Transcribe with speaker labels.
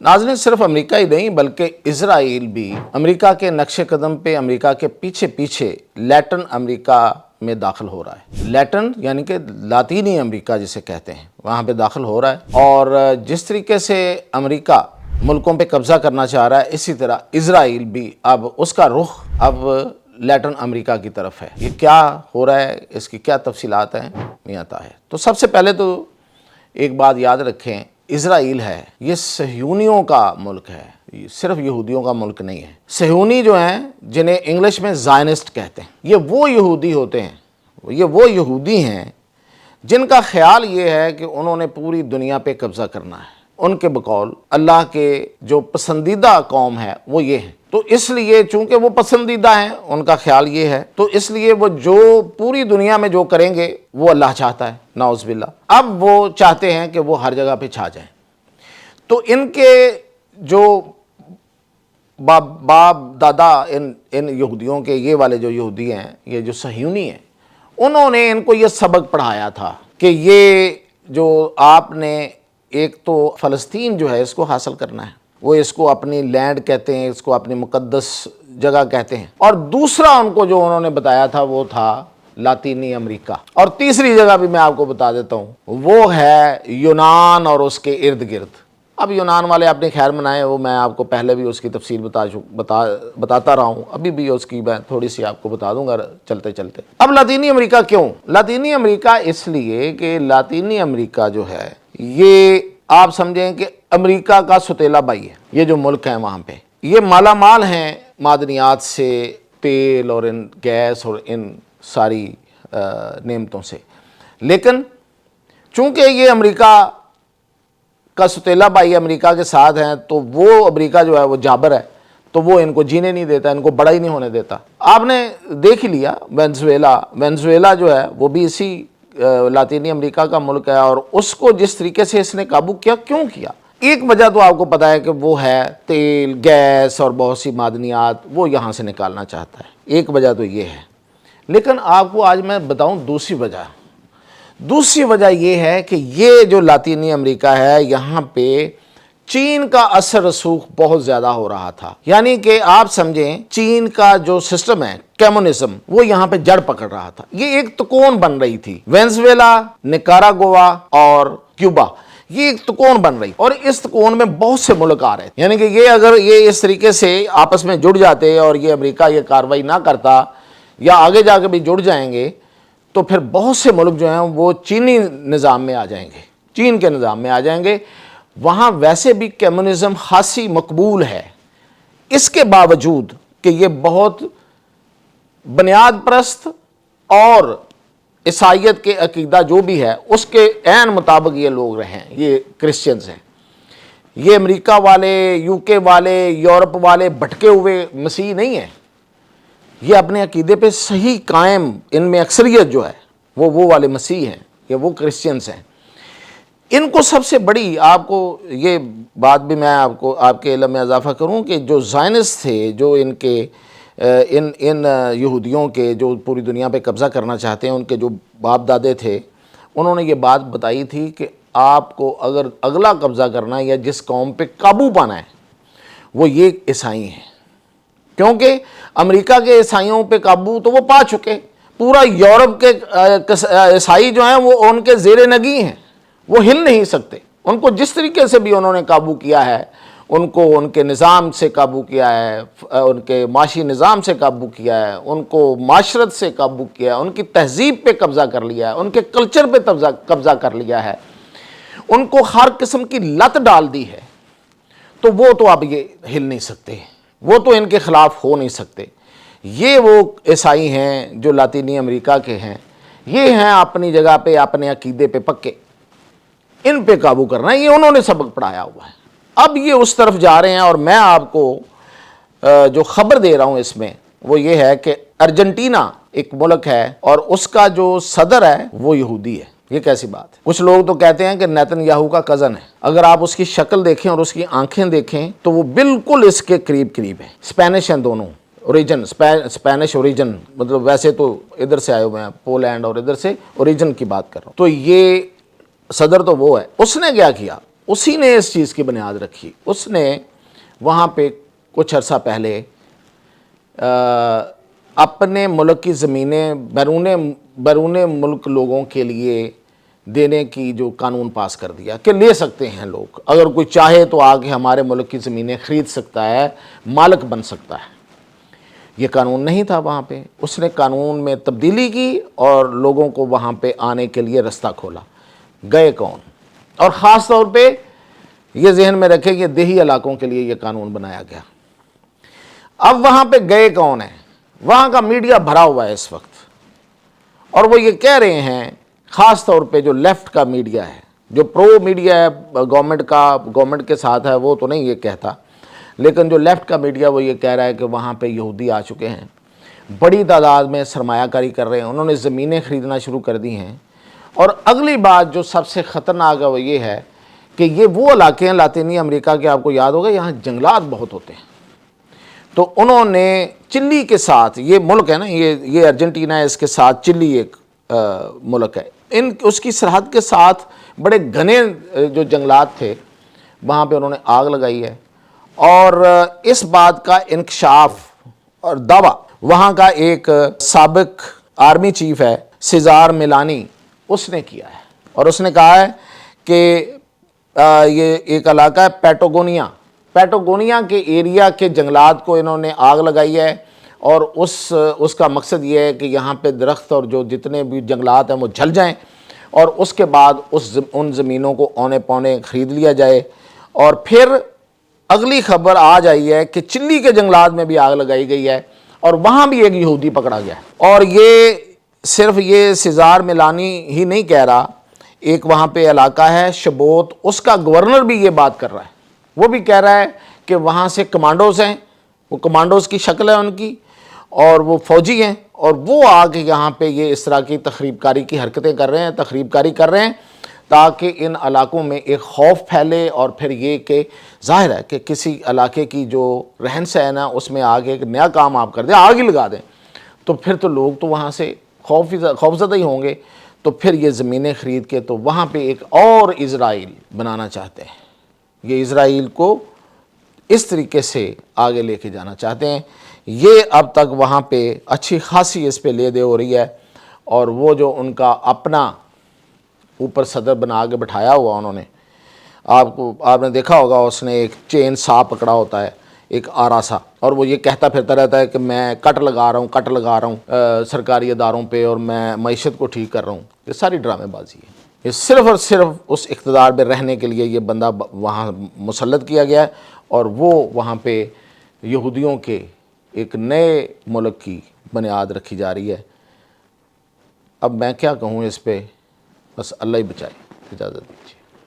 Speaker 1: नाज़रीन, सिर्फ अमेरिका ही नहीं बल्कि इज़राइल भी अमेरिका के नक्शे कदम पे, अमेरिका के पीछे पीछे लैटिन अमेरिका में दाखिल हो रहा है। लैटिन यानी कि लातीनी अमेरिका जिसे कहते हैं, वहाँ पे दाखिल हो रहा है। और जिस तरीके से अमेरिका मुल्कों पे कब्ज़ा करना चाह रहा है, इसी तरह इज़राइल भी अब उसका रुख अब लैटिन अमेरिका की तरफ है। ये क्या हो रहा है, इसकी क्या तफसीलात हैं, मियां ताहिर। तो सबसे पहले तो एक बात याद रखें, इज़राइल है ये सहयूनियों का मुल्क है, सिर्फ यहूदियों का मुल्क नहीं है। सहयूनी जो हैं, जिन्हें इंग्लिश में ज़ायनिस्ट कहते हैं, ये वो यहूदी होते हैं, ये वो यहूदी हैं जिनका ख्याल ये है कि उन्होंने पूरी दुनिया पे कब्ज़ा करना है। उनके बकौल अल्लाह के जो पसंदीदा कौम है वो ये है। तो इसलिए चूंकि वो पसंदीदा हैं, उनका ख्याल ये है, तो इसलिए वो जो पूरी दुनिया में जो करेंगे वो अल्लाह चाहता है, नाउज़ बिल्लाह। अब वो चाहते हैं कि वो हर जगह पे छा जाएं। तो इनके जो बाप दादा इन यहूदियों के, ये वाले जो यहूदी हैं, ये जो सहयूनी हैं, उन्होंने इनको ये सबक पढ़ाया था कि ये जो आपने एक तो फ़लस्तीन जो है इसको हासिल करना है, वो इसको अपनी लैंड कहते हैं, इसको अपनी मुक़द्दस जगह कहते हैं। और दूसरा उनको जो उन्होंने बताया था वो था लातीनी अमेरिका। और तीसरी जगह भी मैं आपको बता देता हूँ, वो है यूनान और उसके इर्द गिर्द। अब यूनान वाले अपनी खैर मनाएं, वो मैं आपको पहले भी उसकी तफसील बताता रहा हूँ, अभी भी उसकी मैं थोड़ी सी आपको बता दूंगा चलते चलते। अब लातीनी अमेरिका क्यों? लातीनी अमेरिका इसलिए कि लातीनी अमेरिका जो है ये आप समझें कि अमेरिका का सुतेला भाई है। ये जो मुल्क हैं वहाँ पे ये माला माल हैं मादनियात से, तेल और इन गैस और इन सारी नेमतों से, लेकिन चूँकि ये अमेरिका का सुतेला भाई अमेरिका के साथ हैं, तो वो अमेरिका जो है वो जाबर है, तो वो इनको जीने नहीं देता, इनको बड़ा ही नहीं होने देता। आपने देख ही लिया वेनेजुएला जो है वो भी इसी लातीनी अमेरिका का मुल्क है, और उसको जिस तरीके से इसने काबू किया, क्यों किया? एक वजह तो आपको पता है कि वो है तेल, गैस और बहुत सी मादनियात वो यहाँ से निकालना चाहता है। एक वजह तो ये है, लेकिन आपको आज मैं बताऊँ दूसरी वजह। दूसरी वजह ये है कि ये जो लातीनी अमेरिका है, यहाँ पे चीन का असर रसूख बहुत ज़्यादा हो रहा था। यानी कि आप समझें चीन का जो सिस्टम है कम्युनिज्म, वो यहाँ पे जड़ पकड़ रहा था। ये एक त्रिकोण बन रही थी, वेनेजुएला, निकारागुआ और क्यूबा, ये एक त्रिकोण बन रही, और इस त्रिकोण में बहुत से मुल्क आ रहे थे। यानी कि ये अगर ये इस तरीके से आपस में जुड़ जाते और ये अमेरिका ये कार्रवाई ना करता, या आगे जाके भी जुड़ जाएंगे, तो फिर बहुत से मुल्क जो हैं वो चीनी निज़ाम में आ जाएंगे, चीन के निज़ाम में आ जाएंगे। वहाँ वैसे भी कम्युनिज़म खासी मकबूल है, इसके बावजूद कि ये बहुत बुनियाद परस्त और ईसाइयत के अकीदा जो भी है उसके ऐन मुताबिक ये लोग रहे हैं, ये क्रिश्चियंस हैं। ये अमेरिका वाले, यूके वाले, यूरोप वाले भटके हुए मसीह नहीं हैं, ये अपने अकीदे पे सही कायम, इनमें अक्सरियत जो है वो वाले मसीह हैं, ये वो क्रिश्चियंस हैं। इनको सबसे बड़ी, आपको ये बात भी मैं आपको आपके इल्म में इजाफा करूं कि जो ज़ायनिस्ट थे, जो इनके इन यहूदियों के जो पूरी दुनिया पे कब्ज़ा करना चाहते हैं, उनके जो बाप दादे थे, उन्होंने ये बात बताई थी कि आपको अगर अगला कब्ज़ा करना है या जिस कौम पे काबू पाना है, वो ये ईसाई हैं। क्योंकि अमेरिका के ईसाइयों पे काबू तो वो पा चुके, पूरा यूरोप के ईसाई जो हैं वो उनके ज़ेरे नगी हैं, वो हिल नहीं सकते। उनको जिस तरीके से भी उन्होंने काबू किया है, उनको उनके निज़ाम से काबू किया है, उनके माशी निज़ाम से काबू किया है, उनको माशरत से काबू किया है, उनकी तहज़ीब पे कब्ज़ा कर लिया है, उनके कल्चर पे कब्ज़ा कर लिया है, उनको हर किस्म की लत डाल दी है। तो वो तो अब ये हिल नहीं सकते, वो तो इनके ख़िलाफ़ हो नहीं सकते। ये वो ईसाई हैं जो लातीनी अमेरिका के हैं, ये हैं अपनी जगह पे, अपने अकीदे पे पक्के, इन पे काबू करना है, ये उन्होंने सबक पढ़ाया हुआ है। अब ये उस तरफ जा रहे हैं, और मैं आपको जो ख़बर दे रहा हूँ इसमें वो ये है कि अर्जेंटीना एक मुल्क है और उसका जो सदर है वो यहूदी है। ये कैसी बात है? कुछ लोग तो कहते हैं कि नेतन्याहू का कज़न है। अगर आप उसकी शक्ल देखें और उसकी आंखें देखें तो वो बिल्कुल इसके करीब करीब है। स्पेनिश हैं दोनों, ओरिजिन स्पेनिश ओरिजिन, मतलब वैसे तो इधर से आए हुए हैं, पोलैंड, और इधर से ओरिजिन की बात कर रहा हूँ। तो ये सदर तो वो है। उसने क्या किया, اسی نے اس چیز کی بنیاد رکھی. اس نے وہاں پہ کچھ عرصہ پہلے اپنے ملک کی زمینیں بیرون ملک لوگوں کے لیے دینے کی جو قانون پاس کر دیا کہ لے سکتے ہیں لوگ, اگر کوئی چاہے تو آ کے ہمارے ملک کی زمینیں خرید سکتا ہے, مالک بن سکتا ہے. یہ قانون نہیں تھا وہاں پہ. اس نے قانون میں تبدیلی کی اور لوگوں کو وہاں پہ آنے کے لیے رستہ کھولا. گئے کون؟ اور خاص طور پہ یہ ذہن میں رکھیں کہ دیہی علاقوں کے لیے یہ قانون بنایا گیا. اب وہاں پہ گئے کون ہیں؟ وہاں کا میڈیا بھرا ہوا ہے اس وقت, اور وہ یہ کہہ رہے ہیں, خاص طور پہ جو لیفٹ کا میڈیا ہے, جو پرو میڈیا ہے گورنمنٹ کے ساتھ ہے, وہ تو نہیں یہ کہتا, لیکن جو لیفٹ کا میڈیا وہ یہ کہہ رہا ہے کہ وہاں پہ یہودی آ چکے ہیں, بڑی تعداد میں سرمایہ کاری کر رہے ہیں, انہوں نے زمینیں خریدنا شروع کر دی ہیں. اور اگلی بات جو سب سے خطرناک ہے وہ یہ ہے کہ یہ وہ علاقے ہیں لاطینی امریکہ کے, آپ کو یاد ہوگا یہاں جنگلات بہت ہوتے ہیں. تو انہوں نے چلی کے ساتھ, یہ ملک ہے نا, یہ ارجنٹینا ہے, اس کے ساتھ چلی ایک ملک ہے, اس کی سرحد کے ساتھ بڑے گھنے جو جنگلات تھے وہاں پہ انہوں نے آگ لگائی ہے. اور اس بات کا انکشاف اور دعویٰ وہاں کا ایک سابق آرمی چیف ہے سیزار میلانی, اس نے کیا ہے. اور اس نے کہا ہے کہ یہ ایک علاقہ ہے پیٹاگونیا کے ایریا کے جنگلات کو انہوں نے آگ لگائی ہے, اور اس کا مقصد یہ ہے کہ یہاں پہ درخت اور جو جتنے بھی جنگلات ہیں وہ جل جائیں, اور اس کے بعد ان زمینوں کو اونے پونے خرید لیا جائے. اور پھر اگلی خبر آ جائی ہے کہ چلی کے جنگلات میں بھی آگ لگائی گئی ہے, اور وہاں بھی ایک یہودی پکڑا گیا. اور یہ صرف یہ سیزار میلانی ہی نہیں کہہ رہا, ایک وہاں پہ علاقہ ہے شبوت, اس کا گورنر بھی یہ بات کر رہا ہے. وہ بھی کہہ رہا ہے کہ وہاں سے کمانڈوز ہیں, وہ کمانڈوز کی شکل ہے ان کی, اور وہ فوجی ہیں, اور وہ آ کے یہاں پہ یہ اس طرح کی تخریب کاری کی حرکتیں کر رہے ہیں, تخریب کاری کر رہے ہیں, تاکہ ان علاقوں میں ایک خوف پھیلے. اور پھر یہ کہ ظاہر ہے کہ کسی علاقے کی جو رہن سہن ہے اس میں آگے ایک نیا کام آپ کر دیں, آگ ہی لگا دیں, تو پھر تو لوگ تو وہاں سے خوفزدہ ہی ہوں گے. تو پھر یہ زمینیں خرید کے تو وہاں پہ ایک اور اسرائیل بنانا چاہتے ہیں. یہ اسرائیل کو اس طریقے سے آگے لے کے جانا چاہتے ہیں. یہ اب تک وہاں پہ اچھی خاصی اس پہ لے دے ہو رہی ہے. اور وہ جو ان کا اپنا اوپر صدر بنا کے بٹھایا ہوا انہوں نے, آپ نے دیکھا ہوگا, اس نے ایک چین سا پکڑا ہوتا ہے, ایک آرا سا, اور وہ یہ کہتا پھرتا رہتا ہے کہ میں کٹ لگا رہا ہوں سرکاری اداروں پہ, اور میں معیشت کو ٹھیک کر رہا ہوں. یہ ساری ڈرامے بازی ہے. یہ صرف اور صرف اس اقتدار پہ رہنے کے لیے یہ بندہ وہاں مسلط کیا گیا ہے, اور وہ وہاں پہ یہودیوں کے ایک نئے ملک کی بنیاد رکھی جا رہی ہے. اب میں کیا کہوں اس پہ, بس اللہ ہی بچائے. اجازت دیجیے.